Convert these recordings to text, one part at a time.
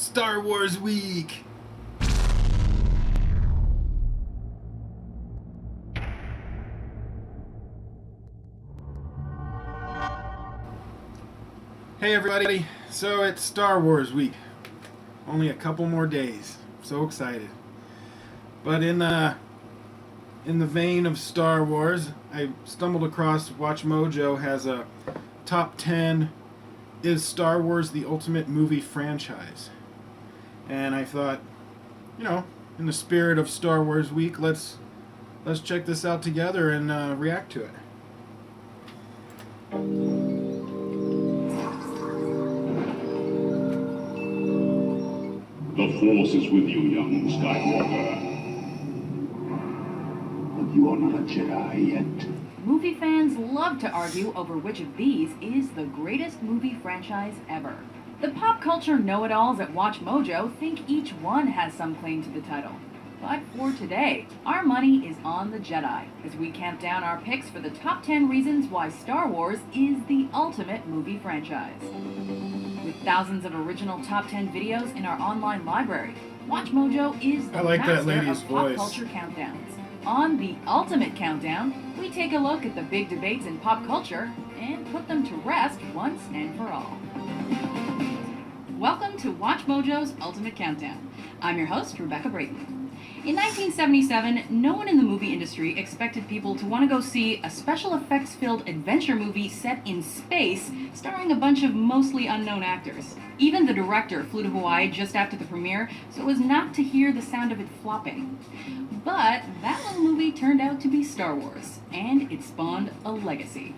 Star Wars week. Hey everybody, so it's Star Wars week. Only a couple more days. So excited. But in the vein of Star Wars, I stumbled across Watch Mojo has a top 10 is Star Wars the ultimate movie franchise. And I thought, in the spirit of Star Wars week, let's check this out together and react to it. The Force is with you, young Skywalker. But you are not a Jedi yet. Movie fans love to argue over which of these is the greatest movie franchise ever. The pop culture know-it-alls at Watch Mojo think each one has some claim to the title. But for today, our money is on the Jedi, as we count down our picks for the top 10 reasons why Star Wars is the ultimate movie franchise. With thousands of original top 10 videos in our online library, Watch Mojo is the master of pop culture countdowns. On the Ultimate Countdown, we take a look at the big debates in pop culture and put them to rest once and for all. Welcome to Watch Mojo's Ultimate Countdown. I'm your host, Rebecca Brayton. In 1977, no one in the movie industry expected people to want to go see a special effects-filled adventure movie set in space starring a bunch of mostly unknown actors. Even the director flew to Hawaii just after the premiere so as not to hear the sound of it flopping. But that little movie turned out to be Star Wars, and it spawned a legacy.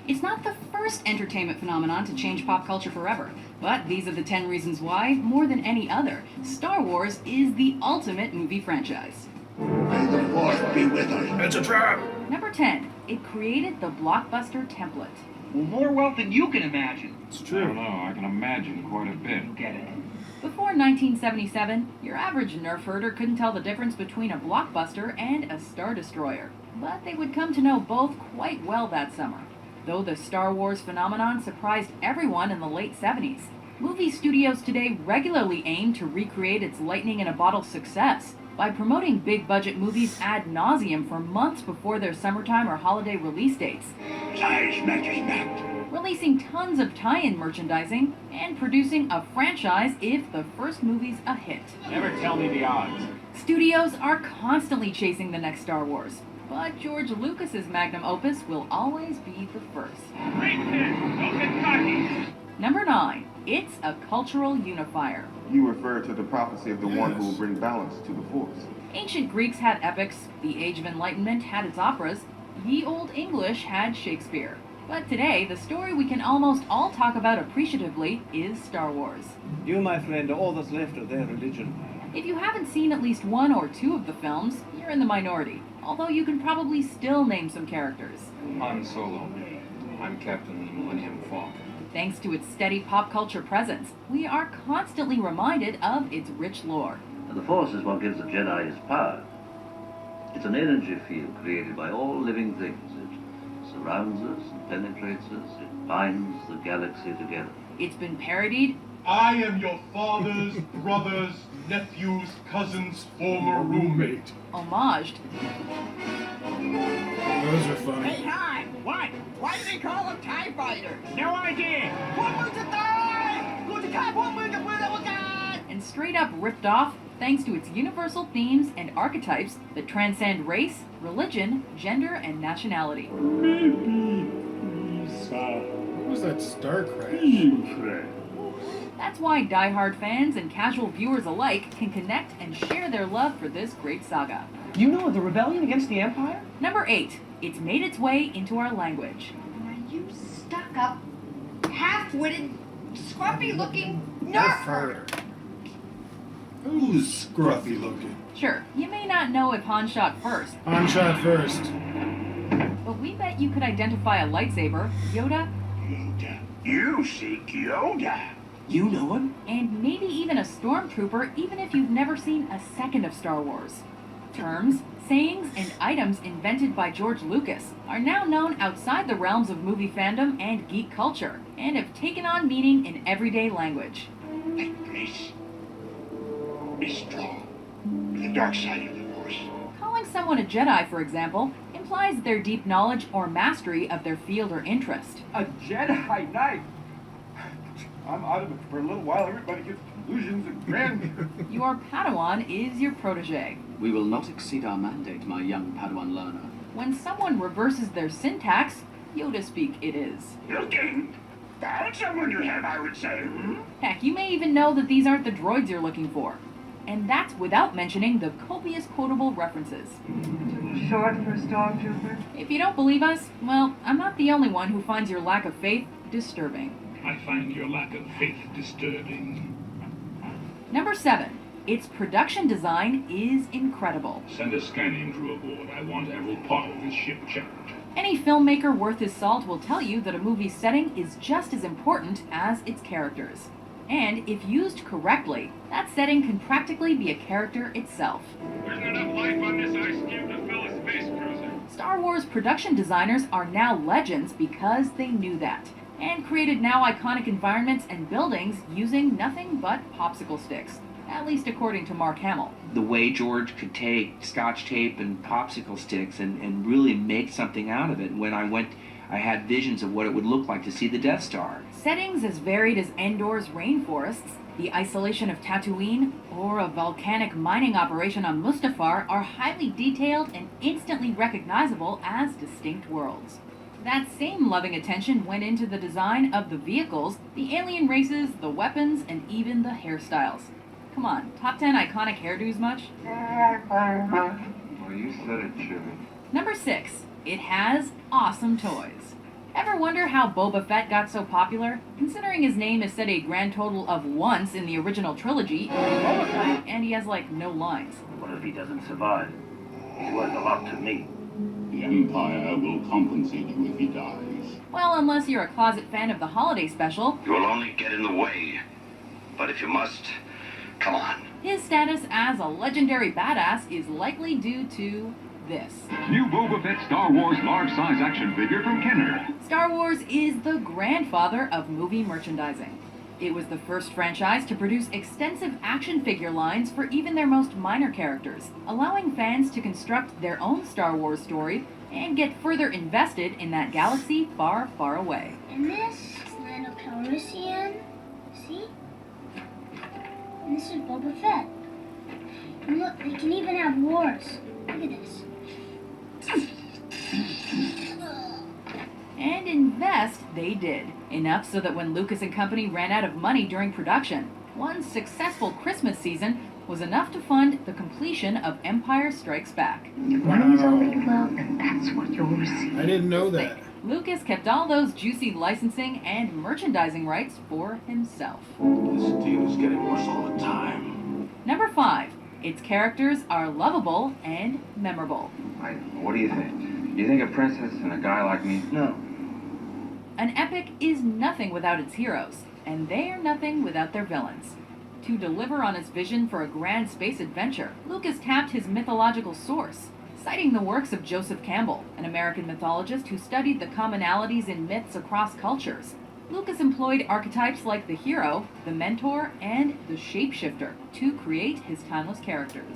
It's not the first entertainment phenomenon to change pop culture forever, but these are the 10 reasons why, more than any other, Star Wars is the ultimate movie franchise. May the Force be with us. It's a trap! Number 10. It created the blockbuster template. Well, more wealth than you can imagine. It's I true. don't know, I can imagine quite a bit. You get it. Before 1977, your average nerf herder couldn't tell the difference between a blockbuster and a Star Destroyer, but they would come to know both quite well that summer. Though the Star Wars phenomenon surprised everyone in the late 70s, movie studios today regularly aim to recreate its lightning-in-a-bottle success by promoting big-budget movies ad nauseum for months before their summertime or holiday release dates, Size matches mapped. releasing tons of tie-in merchandising, and producing a franchise if the first movie's a hit. Never tell me the odds. Studios are constantly chasing the next Star Wars, but George Lucas's magnum opus will always be the first. Great pin! Don't get cocky! Number 9. It's a cultural unifier. You refer to the prophecy of the one who will bring balance to the Force. Ancient Greeks had epics, the Age of Enlightenment had its operas, ye old English had Shakespeare. But today, the story we can almost all talk about appreciatively is Star Wars. You, my friend, are all that's left of their religion. If you haven't seen at least one or two of the films, you're in the minority, although you can probably still name some characters. Han Solo. I'm Captain Millennium Falcon. Thanks to its steady pop culture presence, we are constantly reminded of its rich lore. The Force is what gives the Jedi his power. It's an energy field created by all living things. It surrounds us and penetrates us. It binds the galaxy together. It's been parodied, I am your father's brother's nephew's cousin's former roommate. homaged, Those are funny. Han! What? Why do they call him TIE Fighter? No idea! and straight up ripped off thanks to its universal themes and archetypes that transcend race, religion, gender, and nationality. What was that Starcrash? That's why die-hard fans and casual viewers alike can connect and share their love for this great saga. You know of the rebellion against the Empire? Number 8. It's made its way into our language. You stuck-up, half-witted, scruffy-looking Nerf nerf herder. Who's scruffy looking? Sure, you may not know if Han shot first, Han shot first. but we bet you could identify a lightsaber, Yoda, Yoda. You seek Yoda. You know him? and maybe even a stormtrooper, even if you've never seen a second of Star Wars. Terms, sayings, and items invented by George Lucas are now known outside the realms of movie fandom and geek culture, and have taken on meaning in everyday language. That place Be strong. The dark side of the Force. Calling someone a Jedi, for example, implies their deep knowledge or mastery of their field or interest. A Jedi Knight? I'm out of it for a little while. Everybody gets illusions of grandeur. Your Padawan is your protege. We will not exceed our mandate, my young Padawan learner. When someone reverses their syntax, Yoda speak it is. Looking. Found someone you have, I would say. Heck, you may even know that these aren't the droids you're looking for. And that's without mentioning the copious quotable references. Short for a stormtrooper? If you don't believe us, well, I'm not the only one who finds your lack of faith disturbing. I find your lack of faith disturbing. Number 7. Its production design is incredible. Send a scanning crew aboard. I want every part of this ship checked. Any filmmaker worth his salt will tell you that a movie's setting is just as important as its characters. And if used correctly, that setting can practically be a character itself. There's not enough life on this ice cube to fill a space cruiser. Star Wars production designers are now legends because they knew that, and created now iconic environments and buildings using nothing but popsicle sticks, at least according to Mark Hamill. The way George could take Scotch tape and popsicle sticks and really make something out of it. When I had visions of what it would look like to see the Death Star. Settings as varied as Endor's rainforests, the isolation of Tatooine, or a volcanic mining operation on Mustafar are highly detailed and instantly recognizable as distinct worlds. That same loving attention went into the design of the vehicles, the alien races, the weapons, and even the hairstyles. Come on, top 10 iconic hairdos much? Well, you said it, Chewie. Number 6. It has awesome toys. Ever wonder how Boba Fett got so popular? Considering his name is said a grand total of once in the original trilogy, and he has like no lines. What if he doesn't survive? He's worth a lot to me. The Empire will compensate you if he dies. Well, unless you're a closet fan of the holiday special. You will only get in the way. But if you must, come on. His status as a legendary badass is likely due to this. New Boba Fett Star Wars large-size action figure from Kenner. Star Wars is the grandfather of movie merchandising. It was the first franchise to produce extensive action figure lines for even their most minor characters, allowing fans to construct their own Star Wars story and get further invested in that galaxy far, far away. And this is Lando Calrissian. See? And this is Boba Fett. And look, they can even have wars. Look at this. And invest they did. Enough so that when Lucas and company ran out of money during production, one successful Christmas season was enough to fund the completion of Empire Strikes Back. One only look, that's what you'll receive. I didn't know that. Lucas kept all those juicy licensing and merchandising rights for himself. This deal is getting worse all the time. Number 5. Its characters are lovable and memorable. What do you think? Do you think a princess and a guy like me? No. An epic is nothing without its heroes, and they are nothing without their villains. To deliver on his vision for a grand space adventure, Lucas tapped his mythological source, citing the works of Joseph Campbell, an American mythologist who studied the commonalities in myths across cultures. Lucas employed archetypes like the hero, the mentor, and the shapeshifter to create his timeless characters.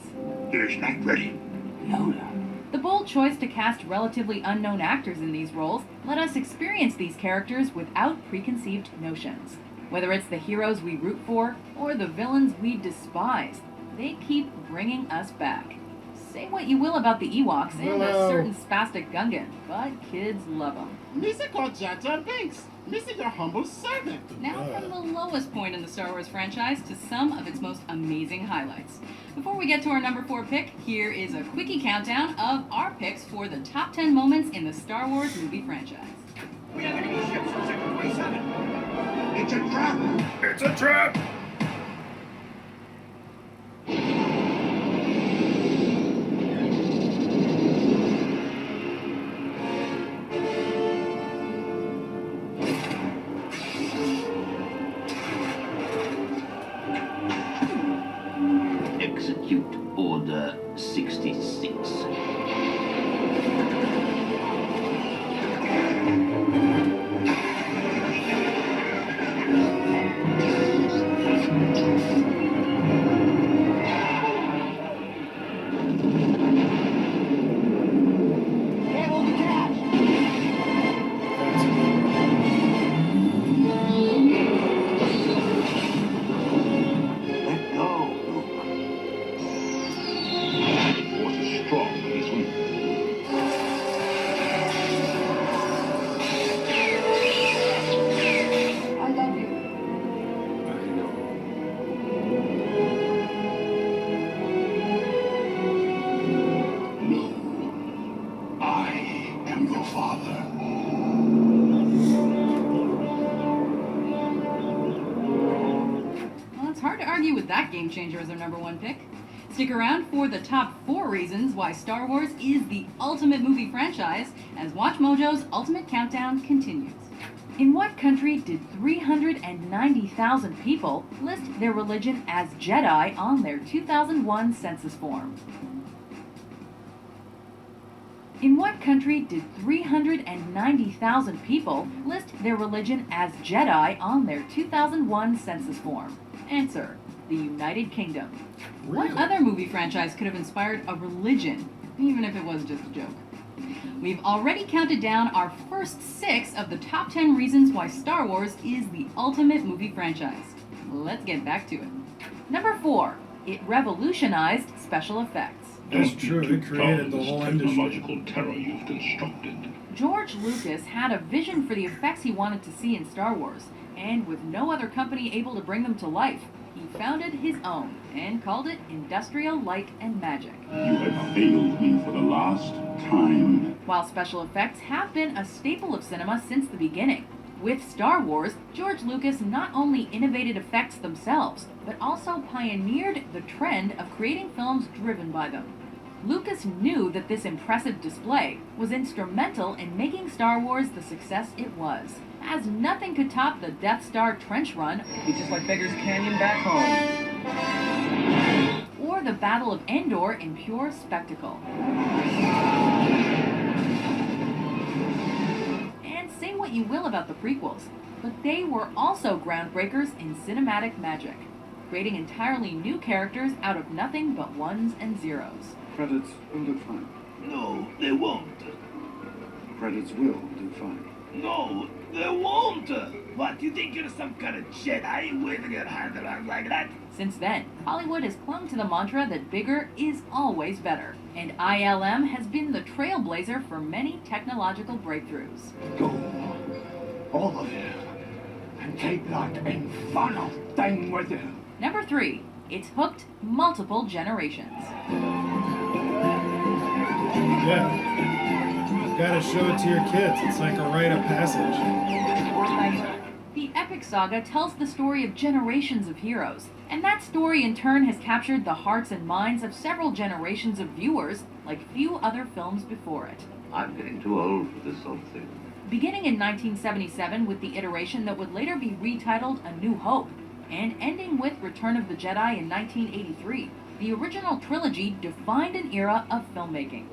There's not ready. Yoda. The bold choice to cast relatively unknown actors in these roles let us experience these characters without preconceived notions. Whether it's the heroes we root for or the villains we despise, they keep bringing us back. Say what you will about the Ewoks and a certain spastic Gungan, but kids love them. Musical Jar Jar Binks. This is your humble servant. Now from the lowest point in the Star Wars franchise to some of its most amazing highlights. Before we get to our number 4 pick, here is a quickie countdown of our picks for the top 10 moments in the Star Wars movie franchise. We are getting ships from Sector 27. It's a trap! It's a trap! Execute Order 66. argue with that game changer as our number one pick. Stick around for the top 4 reasons why Star Wars is the ultimate movie franchise as Watch Mojo's Ultimate Countdown continues. In what country did 390,000 people list their religion as Jedi on their 2001 census form? In what country did 390,000 people list their religion as Jedi on their 2001 census form? Answer: the United Kingdom. What other movie franchise could have inspired a religion, even if it was just a joke? We've already counted down our first 6 of the top 10 reasons why Star Wars is the ultimate movie franchise. Let's get back to it. Number 4, it revolutionized special effects. That's true, it created the whole industry. Technological terror you've constructed. George Lucas had a vision for the effects he wanted to see in Star Wars, and with no other company able to bring them to life, he founded his own and called it Industrial Light and Magic. You have failed me for the last time. While special effects have been a staple of cinema since the beginning, with Star Wars, George Lucas not only innovated effects themselves, but also pioneered the trend of creating films driven by them. Lucas knew that this impressive display was instrumental in making Star Wars the success it was, as nothing could top the Death Star trench run, It's just like Beggar's Canyon back home. or the Battle of Endor in pure spectacle. And say what you will about the prequels, but they were also groundbreakers in cinematic magic, creating entirely new characters out of nothing but ones and zeros. Credits will do fine. No, they won't. Credits will do fine. No, they won't. What, you think you're some kind of Jedi waving your hand around like that? Since then, Hollywood has clung to the mantra that bigger is always better, and ILM has been the trailblazer for many technological breakthroughs. Go, all of you, and take that infernal thing with you. Number 3, it's hooked multiple generations. Yeah. You gotta show it to your kids. It's like a rite of passage. The epic saga tells the story of generations of heroes, and that story in turn has captured the hearts and minds of several generations of viewers like few other films before it. I'm getting too old for this sort of thing. Beginning in 1977 with the iteration that would later be retitled A New Hope, and ending with Return of the Jedi in 1983, the original trilogy defined an era of filmmaking.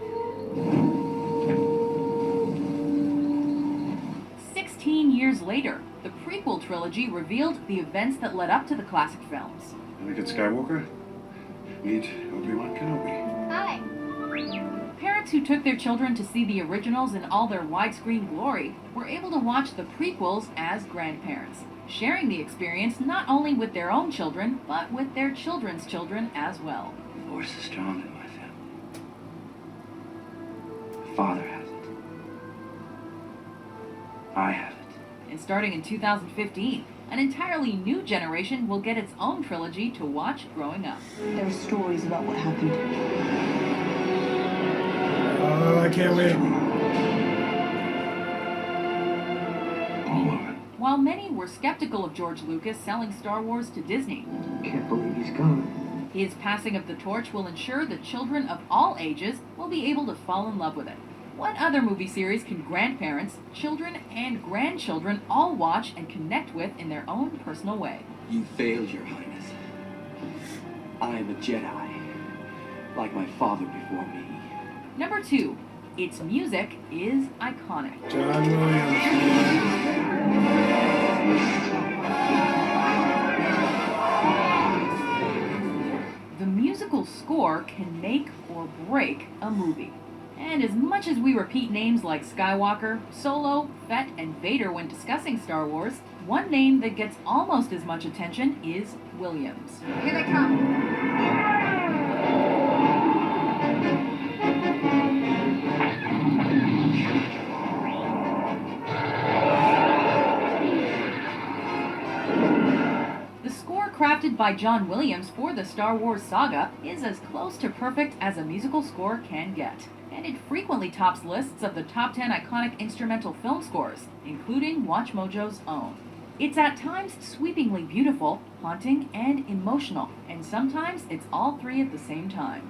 16 years later, the prequel trilogy revealed the events that led up to the classic films. Anakin Skywalker, meet Obi-Wan Kenobi. Hi. Parents who took their children to see the originals in all their widescreen glory were able to watch the prequels as grandparents, sharing the experience not only with their own children, but with their children's children as well. The Force is strong in my family. My father has it. I have it. And starting in 2015, an entirely new generation will get its own trilogy to watch growing up. There are stories about what happened. Oh, I can't wait. All of it. While many were skeptical of George Lucas selling Star Wars to Disney, Can't believe he's gone. his passing of the torch will ensure that children of all ages will be able to fall in love with it. What other movie series can grandparents, children, and grandchildren all watch and connect with in their own personal way? You failed, Your Highness. I am a Jedi, like my father before me. Number 2, its music is iconic. John Williams. The musical score can make or break a movie. And as much as we repeat names like Skywalker, Solo, Fett, and Vader when discussing Star Wars, one name that gets almost as much attention is Williams. Here they come. The score crafted by John Williams for the Star Wars saga is as close to perfect as a musical score can get, and it frequently tops lists of the top 10 iconic instrumental film scores, including Watch Mojo's own. It's at times sweepingly beautiful, haunting, and emotional, and sometimes it's all three at the same time.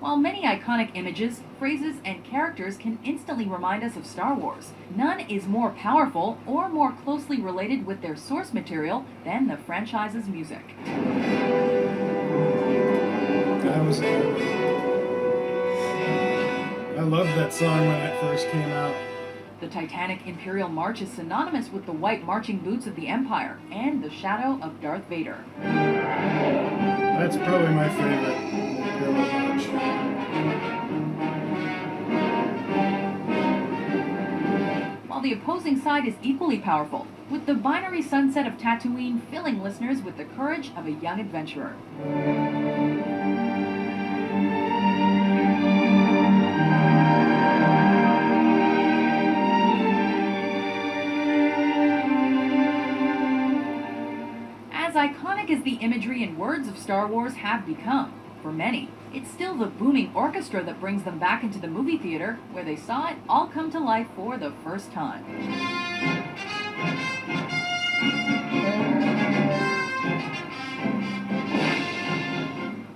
While many iconic images, phrases, and characters can instantly remind us of Star Wars, none is more powerful or more closely related with their source material than the franchise's music. That was I loved that song when it first came out. The Titanic Imperial March is synonymous with the white marching boots of the Empire and the shadow of Darth Vader. That's probably my favorite Imperial March. While the opposing side is equally powerful, with the binary sunset of Tatooine filling listeners with the courage of a young adventurer. As iconic as the imagery and words of Star Wars have become, for many, it's still the booming orchestra that brings them back into the movie theater, where they saw it all come to life for the first time.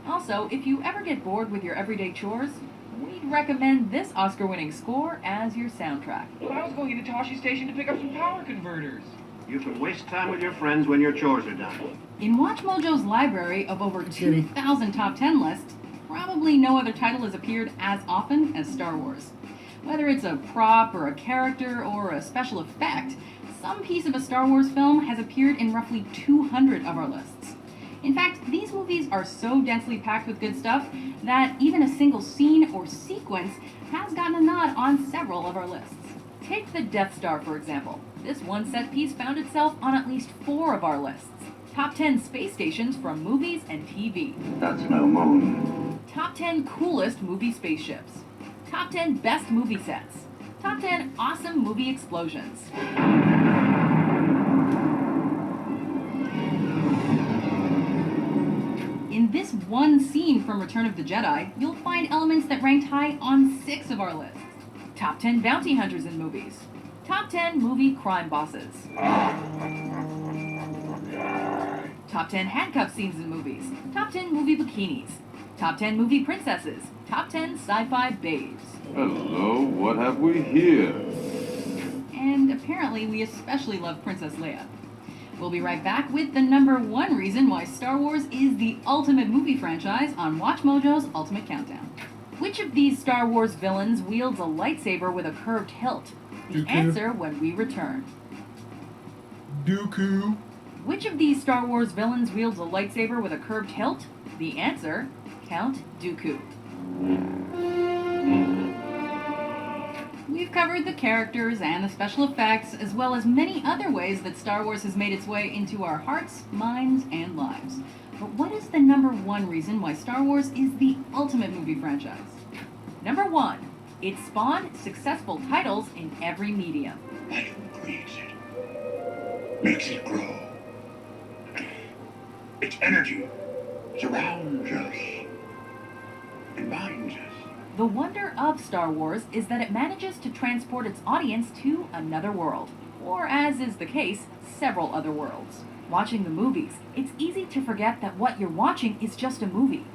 Also, if you ever get bored with your everyday chores, we'd recommend this Oscar-winning score as your soundtrack. But I was going into Toshi Station to pick up some power converters. You can waste time with your friends when your chores are done. In WatchMojo's library of over 2,000 top 10 lists, probably no other title has appeared as often as Star Wars. Whether it's a prop or a character or a special effect, some piece of a Star Wars film has appeared in roughly 200 of our lists. In fact, these movies are so densely packed with good stuff that even a single scene or sequence has gotten a nod on several of our lists. Take the Death Star, for example. This one set piece found itself on at least 4 of our lists. Top 10 space stations from movies and TV. That's no moon. Top 10 coolest movie spaceships. Top 10 best movie sets. Top 10 awesome movie explosions. In this one scene from Return of the Jedi, you'll find elements that ranked high on 6 of our lists. Top 10 bounty hunters in movies. Top 10 movie crime bosses. Top 10 handcuff scenes in movies. Top 10 movie bikinis. Top 10 movie princesses. Top 10 sci-fi babes. Hello, what have we here? And apparently we especially love Princess Leia. We'll be right back with the number 1 reason why Star Wars is the ultimate movie franchise on WatchMojo's Ultimate Countdown. Which of these Star Wars villains wields a lightsaber with a curved hilt? The answer when we return. Dooku. Which of these Star Wars villains wields a lightsaber with a curved hilt? The answer, Count Dooku. We've covered the characters and the special effects, as well as many other ways that Star Wars has made its way into our hearts, minds, and lives. But what is the number 1 reason why Star Wars is the ultimate movie franchise? Number 1, it spawned successful titles in every medium. Life creates it, makes it grow. Its energy surrounds us and binds us. The wonder of Star Wars is that it manages to transport its audience to another world, or as is the case, several other worlds. Watching the movies, it's easy to forget that what you're watching is just a movie.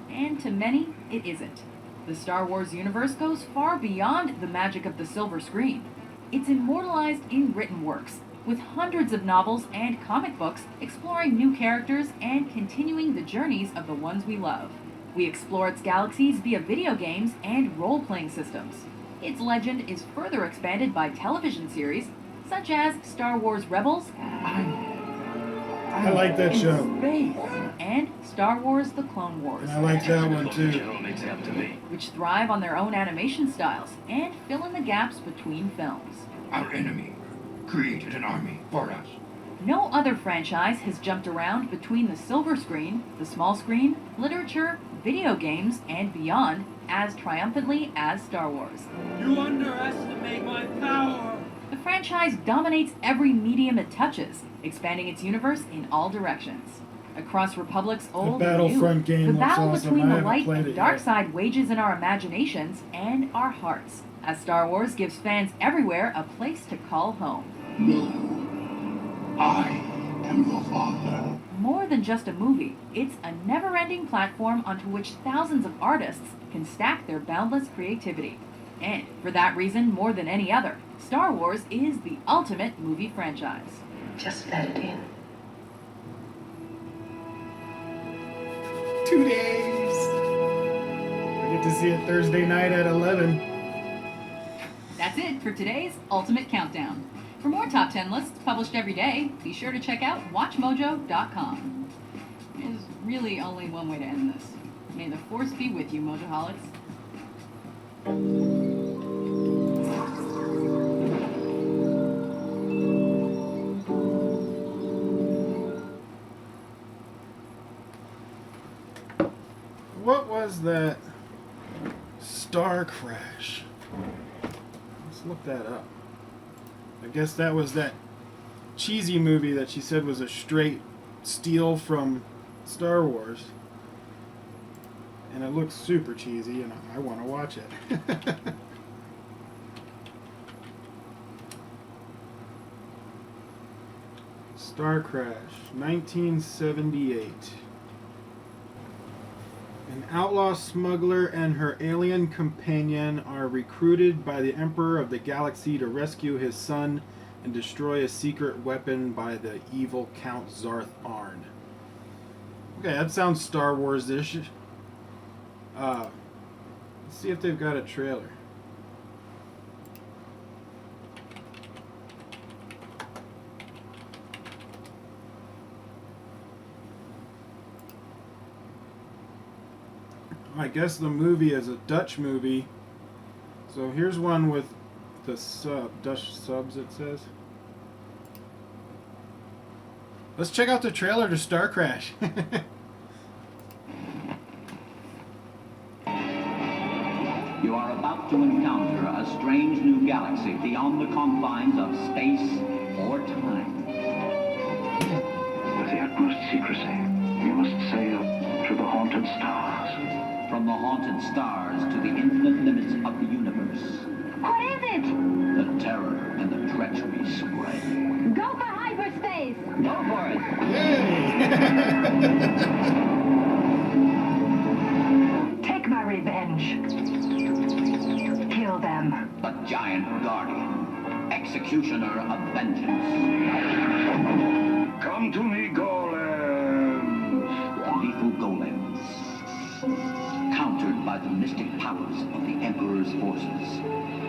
And to many, it isn't. The Star Wars universe goes far beyond the magic of the silver screen. It's immortalized in written works, with hundreds of novels and comic books exploring new characters and continuing the journeys of the ones we love. We explore its galaxies via video games and role-playing systems. Its legend is further expanded by television series, such as Star Wars Rebels, I like that show. and Star Wars The Clone Wars. I like that one too. Which thrive on their own animation styles and fill in the gaps between films. Our enemy created an army for us. No other franchise has jumped around between the silver screen, the small screen, literature, video games, and beyond as triumphantly as Star Wars. You underestimate my power! The franchise dominates every medium it touches, expanding its universe in all directions. Across Republic's old and new, Battlefront game the looks battle awesome. between I the haven't light played and it dark yet. side wages in our imaginations and our hearts, as Star Wars gives fans everywhere a place to call home. No, I am your father. More than just a movie, it's a never-ending platform onto which thousands of artists can stack their boundless creativity. And for that reason, more than any other, Star Wars is the ultimate movie franchise. Just let it in. 2 days. I get to see it Thursday night at 11. That's it for today's Ultimate Countdown. For more top 10 lists published every day, be sure to check out WatchMojo.com. There's really only one way to end this. May the Force be with you, Mojoholics. What was that Starcrash? Let's look that up. I guess that was that cheesy movie that she said was a straight steal from Star Wars. And it looks super cheesy, and I want to watch it. Starcrash, 1978. An outlaw smuggler and her alien companion are recruited by the Emperor of the Galaxy to rescue his son and destroy a secret weapon by the evil Count Zarth Arn. Okay, that sounds Star Wars-ish. Let's see if they've got a trailer. I guess the movie is a Dutch movie. So here's one with the Dutch subs, it says. Let's check out the trailer to Starcrash. You are about to encounter a strange new galaxy beyond the confines of space or time. With the utmost secrecy, you must sail to the haunted stars. From the haunted stars to the infinite limits of the universe. What is it? The terror and the treachery spread. Go for hyperspace! Go for it! Take my revenge. Kill them. The giant guardian. Executioner of vengeance. Come to me, golems! Lethal golems. Countered by the mystic powers of the Emperor's forces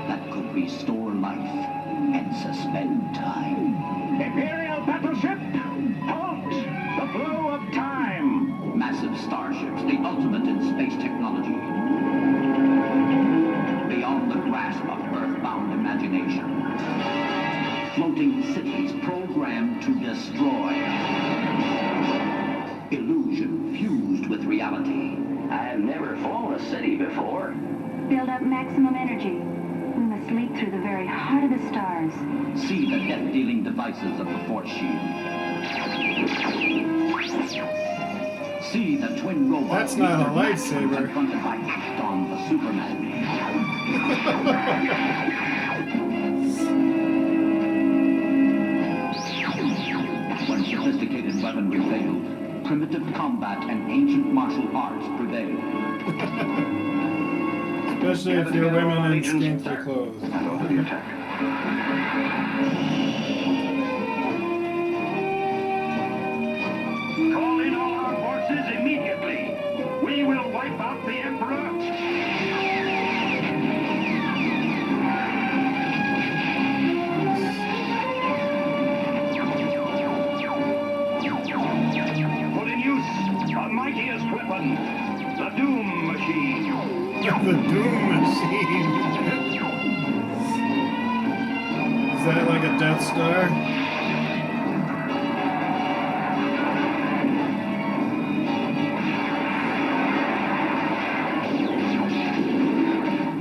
that could restore life and suspend time. Imperial battleship, halt! The flow of time! Massive starships, the ultimate in space technology. Beyond the grasp of earthbound imagination. Floating cities programmed to destroy. Illusion fused with reality. I've never flown a city before. Build up maximum energy. We must leap through the very heart of the stars. See the death-dealing devices of the Force Shield. See the twin robots. That's not a lightsaber. Confronted by Acton the Superman. When sophisticated weaponry failed, primitive combat and ancient martial arts prevailed. Especially if you're women in skimpy clothes. And over the attack. Call in all our forces immediately. We will wipe out the Emperor. Put in use the mightiest weapon, the Doom Machine. The Doom Machine. Is that like a Death Star?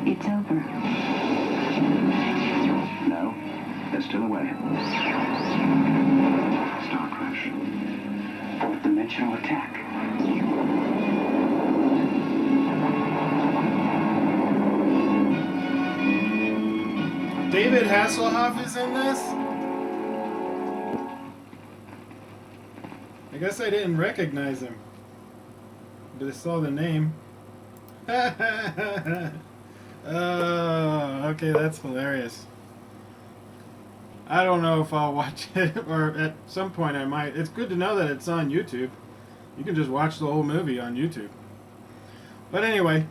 It's over. No, they're still away. Starcrash. Fourth dimensional attack. David Hasselhoff is in this? I guess I didn't recognize him, but I saw the name. Oh, okay, that's hilarious. I don't know if I'll watch it, or at some point I might. It's good to know that it's on YouTube. You can just watch the whole movie on YouTube. But anyway,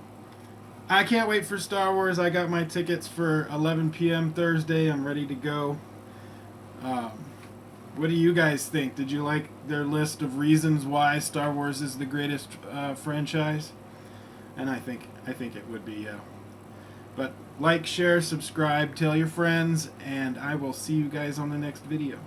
I can't wait for Star Wars. I got my tickets for 11 p.m. Thursday. I'm ready to go. What do you guys think? Did you like their list of reasons why Star Wars is the greatest franchise? And I think it would be, yeah. But like, share, subscribe, tell your friends, and I will see you guys on the next video.